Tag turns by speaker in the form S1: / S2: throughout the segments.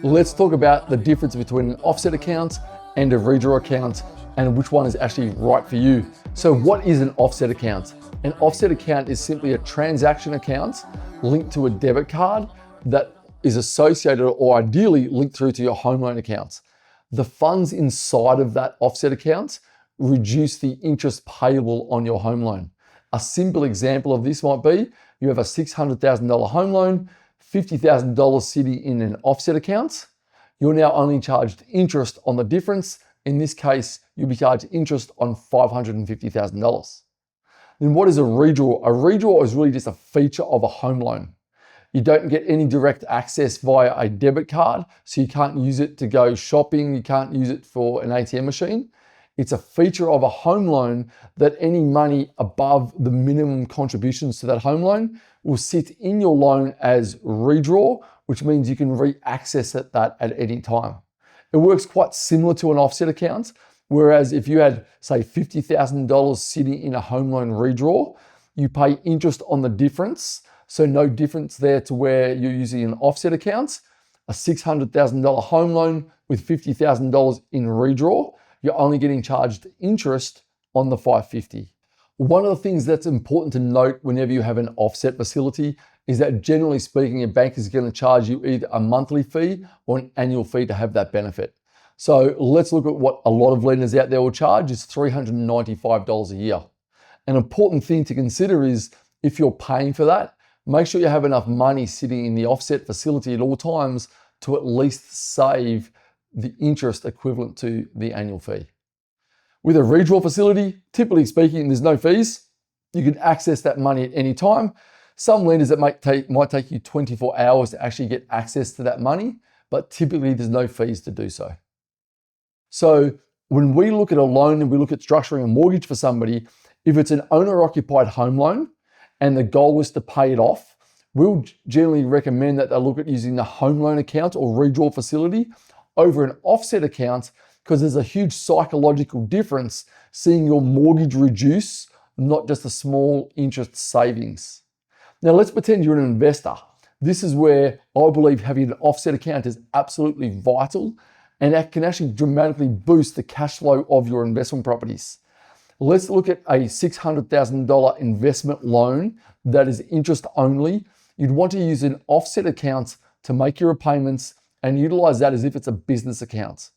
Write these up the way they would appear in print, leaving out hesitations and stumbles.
S1: Let's talk about the difference between an offset account and a redraw account and which one is actually right for you. So what is an offset account? An offset account is simply a transaction account linked to a debit card that is associated or ideally linked through to your home loan account. The funds inside of that offset account reduce the interest payable on your home loan. A simple example of this might be you have a $600,000 home loan, $50,000 sitting in an offset account. You're now only charged interest on the difference. In this case, you'll be charged interest on $550,000. Then what is a redraw? A redraw is really just a feature of a home loan. You don't get any direct access via a debit card, so you can't use it to go shopping, you can't use it for an ATM machine. It's a feature of a home loan that any money above the minimum contributions to that home loan will sit in your loan as redraw, which means you can re-access that at any time. It works quite similar to an offset account, whereas if you had, say, $50,000 sitting in a home loan redraw, you pay interest on the difference, so no difference there to where you're using an offset account. A $600,000 home loan with $50,000 in redraw, you're only getting charged interest on the $550. One of the things that's important to note whenever you have an offset facility is that generally speaking, a bank is going to charge you either a monthly fee or an annual fee to have that benefit. So let's look at what a lot of lenders out there will charge is $395 a year. An important thing to consider is if you're paying for that, make sure you have enough money sitting in the offset facility at all times to at least save the interest equivalent to the annual fee. With a redraw facility, typically speaking, there's no fees. You can access that money at any time. Some lenders it might take you 24 hours to actually get access to that money, but typically there's no fees to do so. So when we look at a loan and we look at structuring a mortgage for somebody, if it's an owner-occupied home loan and the goal is to pay it off, we'll generally recommend that they look at using the home loan account or redraw facility over an offset account because there's a huge psychological difference seeing your mortgage reduce, not just a small interest savings. Now let's pretend you're an investor. This is where I believe having an offset account is absolutely vital and that can actually dramatically boost the cash flow of your investment properties. Let's look at a $600,000 investment loan that is interest only. You'd want to use an offset account to make your repayments and utilize that as if it's a business account.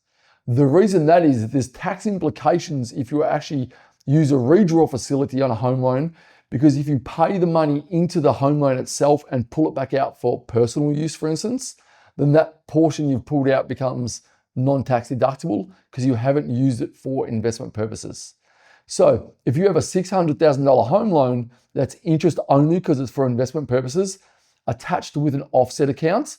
S1: The reason that is there's tax implications if you actually use a redraw facility on a home loan, because if you pay the money into the home loan itself and pull it back out for personal use, for instance, then that portion you've pulled out becomes non-tax deductible because you haven't used it for investment purposes. So if you have a $600,000 home loan that's interest only because it's for investment purposes, attached with an offset account,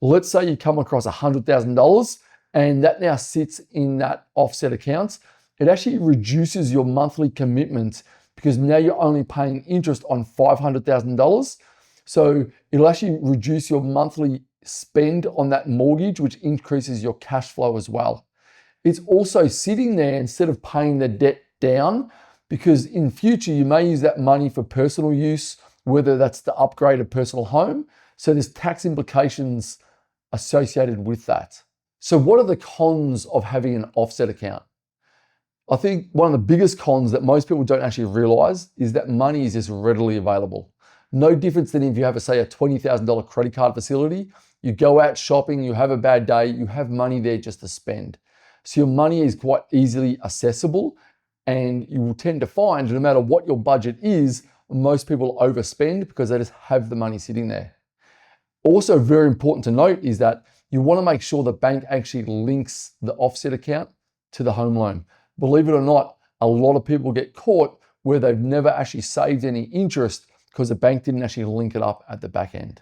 S1: let's say you come across $100,000 and that now sits in that offset account, it actually reduces your monthly commitment because now you're only paying interest on $500,000. So it'll actually reduce your monthly spend on that mortgage, which increases your cash flow as well. It's also sitting there instead of paying the debt down because in future you may use that money for personal use, whether that's to upgrade a personal home. So there's tax implications associated with that. So what are the cons of having an offset account? I think one of the biggest cons that most people don't actually realize is that money is just readily available. No difference than if you have, say, a $20,000 credit card facility, you go out shopping, you have a bad day, you have money there just to spend. So your money is quite easily accessible and you will tend to find no matter what your budget is, most people overspend because they just have the money sitting there. Also very important to note is that you want to make sure the bank actually links the offset account to the home loan. Believe it or not, a lot of people get caught where they've never actually saved any interest because the bank didn't actually link it up at the back end.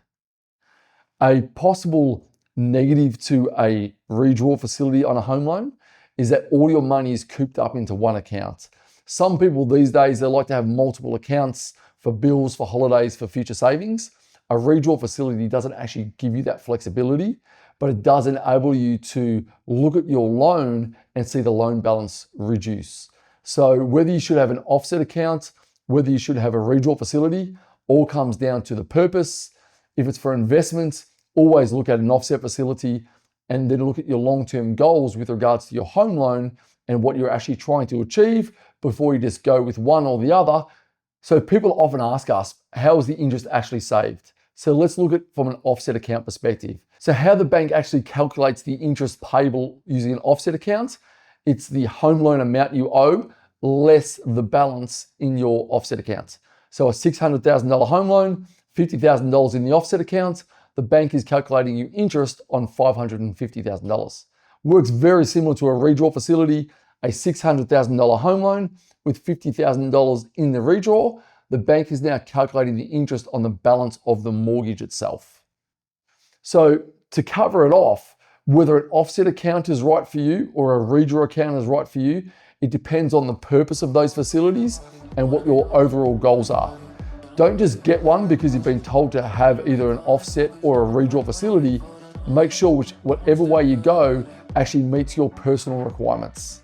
S1: A possible negative to a redraw facility on a home loan is that all your money is cooped up into one account. Some people these days, they like to have multiple accounts for bills, for holidays, for future savings. A redraw facility doesn't actually give you that flexibility, but it does enable you to look at your loan and see the loan balance reduce. So whether you should have an offset account, whether you should have a redraw facility, all comes down to the purpose. If it's for investments, always look at an offset facility. and then look at your long-term goals with regards to your home loan and what you're actually trying to achieve before you just go with one or the other. So people often ask us, how is the interest actually saved? So let's look at it from an offset account perspective. So how the bank actually calculates the interest payable using an offset account, it's the home loan amount you owe less the balance in your offset account. So a $600,000 home loan, $50,000 in the offset account, the bank is calculating you interest on $550,000. Works very similar to a redraw facility, a $600,000 home loan with $50,000 in the redraw. The bank is now calculating the interest on the balance of the mortgage itself. So to cover it off, whether an offset account is right for you or a redraw account is right for you, it depends on the purpose of those facilities and what your overall goals are. Don't just get one because you've been told to have either an offset or a redraw facility. Make sure whatever way you go actually meets your personal requirements.